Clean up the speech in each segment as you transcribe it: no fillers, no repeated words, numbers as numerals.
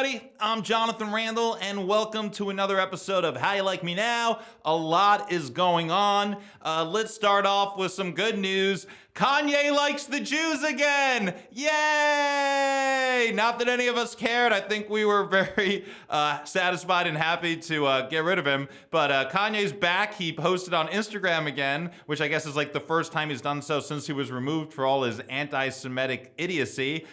everybody. I'm Jonathan Randall, and welcome to another episode of How You Like Me Now. A lot is going on. Let's start off with some good news. Kanye likes the Jews again! Yay! Not that any of us cared. I think we were very satisfied and happy to get rid of him. But Kanye's back. He posted on Instagram again, which I guess is like the first time he's done so since he was removed for all his anti-Semitic idiocy.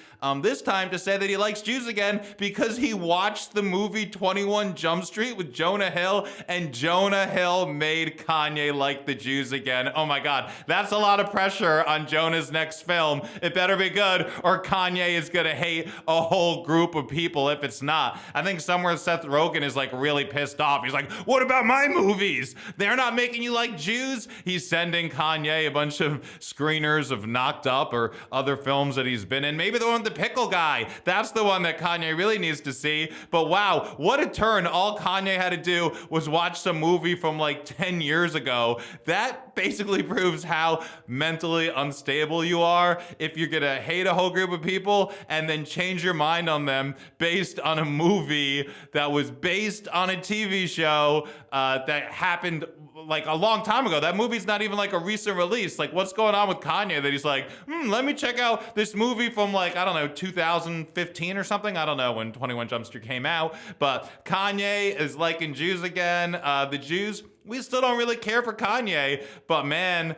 This time to say that he likes Jews again because he watched the movie 21 Jump Street with Jonah Hill, and Jonah Hill made Kanye like the Jews again. Oh my God, that's a lot of pressure on Jonah's next film. It better be good or Kanye is gonna hate a whole group of people if it's not. I think somewhere Seth Rogen is like really pissed off. He's like, what about my movies? They're not making you like Jews? He's sending Kanye a bunch of screeners of Knocked Up or other films that he's been in. Maybe the one with the pickle guy. That's the one that Kanye really needs to see. But wow, what a turn. All Kanye had to do was watch some movie from like 10 years ago. That basically proves how mentally unstable you are if you're gonna hate a whole group of people and then change your mind on them based on a movie that was based on a TV show that happened like a long time ago. That movie's not even like a recent release. Like, what's going on with Kanye that he's like, let me check out this movie from like, I don't know, 2015 or something? I don't know when 21 Jump Street came out, but Kanye is liking Jews again. The Jews, we still don't really care for Kanye, but man,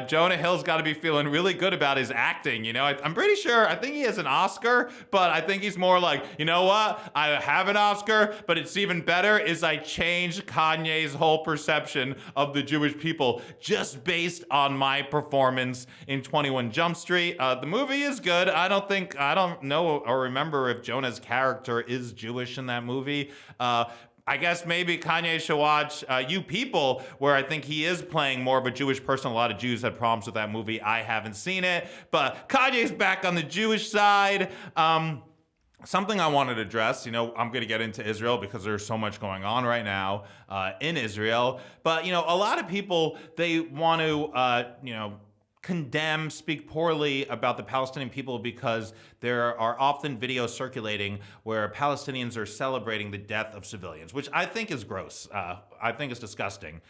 Jonah Hill's got to be feeling really good about his acting. You know, I'm pretty sure, I think he has an Oscar, but I think he's more like, you know what? I have an Oscar, but it's even better is I changed Kanye's whole perception of the Jewish people just based on my performance in 21 Jump Street. The movie is good. I don't know or remember if Jonah's character is Jewish in that movie. I guess maybe Kanye should watch You People, where I think he is playing more of a Jewish person. A lot of Jews had problems with that movie. I haven't seen it, but Kanye's back on the Jewish side. Something I wanted to address, you know, I'm going to get into Israel because there's so much going on right now in Israel. But, you know, a lot of people, they want to, condemn, speak poorly about the Palestinian people because there are often videos circulating where Palestinians are celebrating the death of civilians, which I think is gross. I think it's disgusting.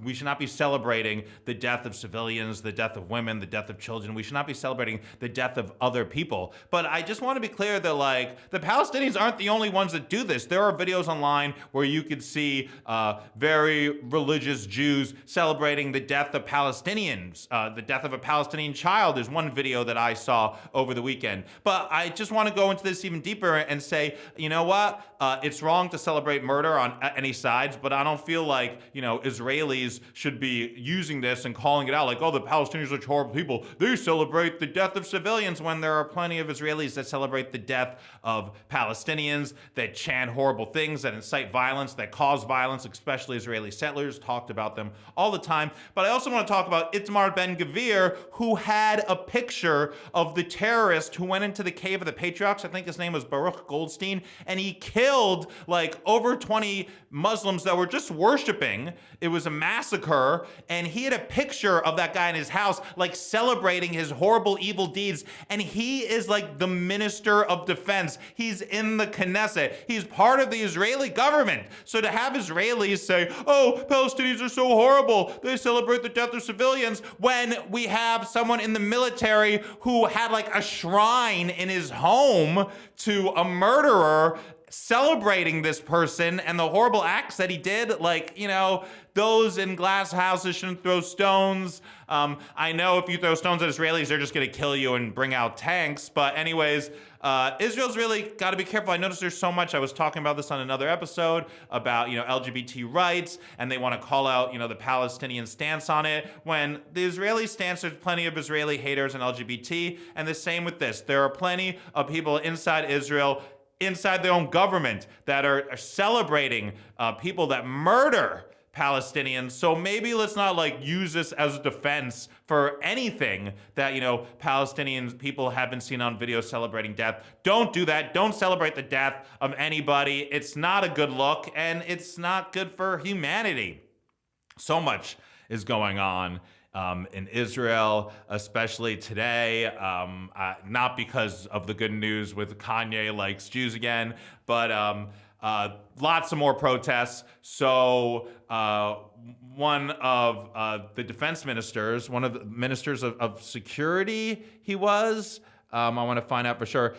We should not be celebrating the death of civilians, the death of women, the death of children. We should not be celebrating the death of other people. But I just want to be clear that, like, the Palestinians aren't the only ones that do this. There are videos online where you could see very religious Jews celebrating the death of Palestinians. The death of a Palestinian child is one video that I saw over the weekend. But I just want to go into this even deeper and say, you know what? It's wrong to celebrate murder on any sides, but I don't feel like, you know, Israelis should be using this and calling it out like, oh, the Palestinians are horrible people. They celebrate the death of civilians when there are plenty of Israelis that celebrate the death of Palestinians, that chant horrible things, that incite violence, that cause violence, especially Israeli settlers. Talked about them all the time. But I also want to talk about Itamar Ben-Gvir, who had a picture of the terrorist who went into the cave of the patriarchs. I think his name was Baruch Goldstein, and he killed like over 20 Muslims that were just worshiping. It was a massacre, and he had a picture of that guy in his house, like celebrating his horrible, evil deeds. And he is like the minister of defense. He's in the Knesset. He's part of the Israeli government. So to have Israelis say, oh, Palestinians are so horrible, they celebrate the death of civilians, when we have someone in the military who had like a shrine in his home to a murderer, celebrating this person and the horrible acts that he did. Like, you know, those in glass houses shouldn't throw stones. I know if you throw stones at Israelis, they're just going to kill you and bring out tanks. But anyways, Israel's really got to be careful. I noticed there's so much. I was talking about this on another episode about, you know, LGBT rights, and they want to call out, you know, the Palestinian stance on it, when the Israeli stance, there's plenty of Israeli haters and LGBT, and the same with this. There are plenty of people inside Israel, inside their own government, that are celebrating people that murder Palestinians. So maybe let's not like use this as a defense for anything that, you know, Palestinian people have been seen on video celebrating death. Don't do that. Don't celebrate the death of anybody. It's not a good look, and it's not good for humanity. So much is going on in Israel, especially today, not because of the good news with Kanye Likes Jews again, but lots of more protests. So one of the defense ministers, one of the ministers of security, he was, I want to find out for sure.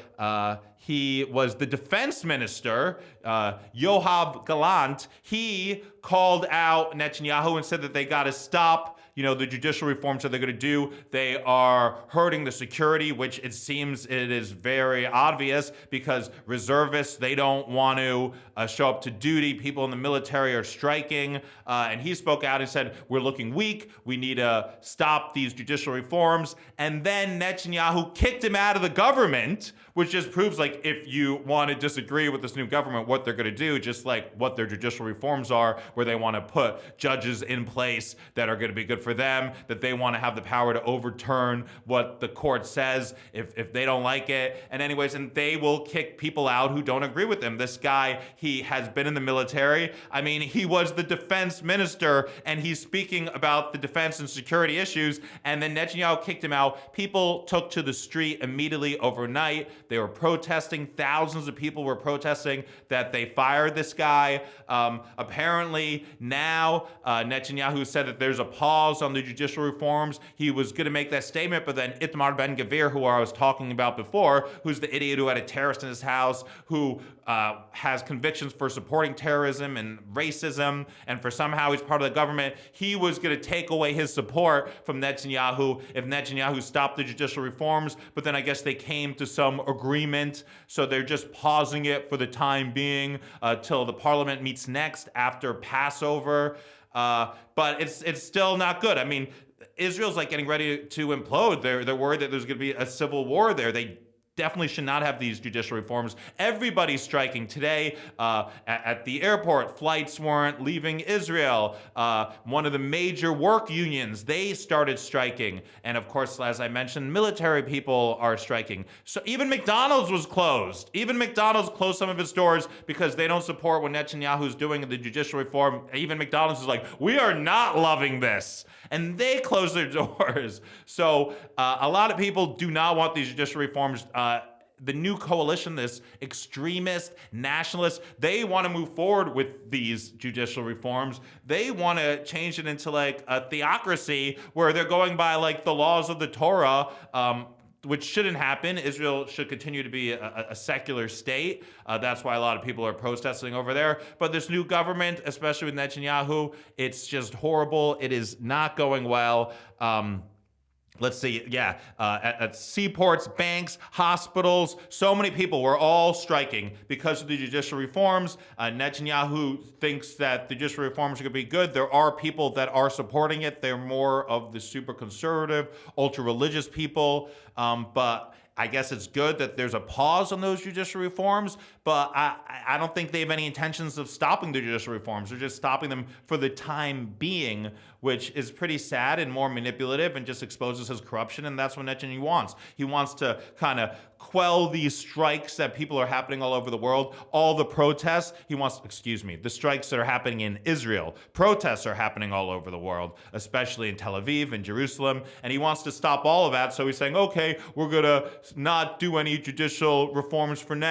He was the defense minister, Yoav Gallant. He called out Netanyahu and said that they got to stop, the judicial reforms that they're going to do. They are hurting the security, which it seems it is very obvious because reservists, they don't want to show up to duty. People in the military are striking. And he spoke out and said, we're looking weak. We need to stop these judicial reforms. And then Netanyahu kicked him out of the government, which just proves, like, if you want to disagree with this new government, what they're going to do, just like what their judicial reforms are, where they want to put judges in place that are going to be good for them, that they want to have the power to overturn what the court says if they don't like it. And anyways, and they will kick people out who don't agree with them. This guy, he has been in the military. I mean, he was the defense minister, and he's speaking about the defense and security issues, and then Netanyahu kicked him out. People took to the street immediately overnight. They were protesting. Thousands of people were protesting that they fired this guy. Apparently now Netanyahu said that there's a pause on the judicial reforms. He was going to make that statement, but then Itamar Ben-Gvir, who I was talking about before, who's the idiot who had a terrorist in his house, who has convictions for supporting terrorism and racism, and for somehow he's part of the government, he was going to take away his support from Netanyahu if Netanyahu stopped the judicial reforms. But then I guess they came to some agreement, so they're just pausing it for the time being till the parliament meets next after Passover. But it's still not good. I mean, Israel's like getting ready to implode. They're worried that there's going to be a civil war there. They definitely should not have these judicial reforms. Everybody's striking today. At the airport, flights weren't leaving Israel. One of the major work unions, they started striking. And of course, as I mentioned, military people are striking. So even McDonald's was closed. Even McDonald's closed some of its doors because they don't support what Netanyahu's doing in the judicial reform. Even McDonald's is like, we are not loving this. And they closed their doors. So a lot of people do not want these judicial reforms. The new coalition, this extremist, nationalist, they want to move forward with these judicial reforms. They want to change it into like a theocracy where they're going by like the laws of the Torah, which shouldn't happen. Israel should continue to be a secular state. That's why a lot of people are protesting over there. But this new government, especially with Netanyahu, it's just horrible. It is not going well. Let's see, at seaports, banks, hospitals, so many people were all striking because of the judicial reforms. Netanyahu thinks that the judicial reforms are going to be good. There are people that are supporting it. They're more of the super conservative, ultra-religious people, but I guess it's good that there's a pause on those judicial reforms, but I don't think they have any intentions of stopping the judicial reforms. They're just stopping them for the time being, which is pretty sad and more manipulative and just exposes his corruption, and that's what Netanyahu wants. He wants to kind of quell these strikes that people are happening all over the world, all the protests. He wants, the strikes that are happening in Israel. Protests are happening all over the world, especially in Tel Aviv and Jerusalem, and he wants to stop all of that, so he's saying, okay, we're going to not do any judicial reforms for now.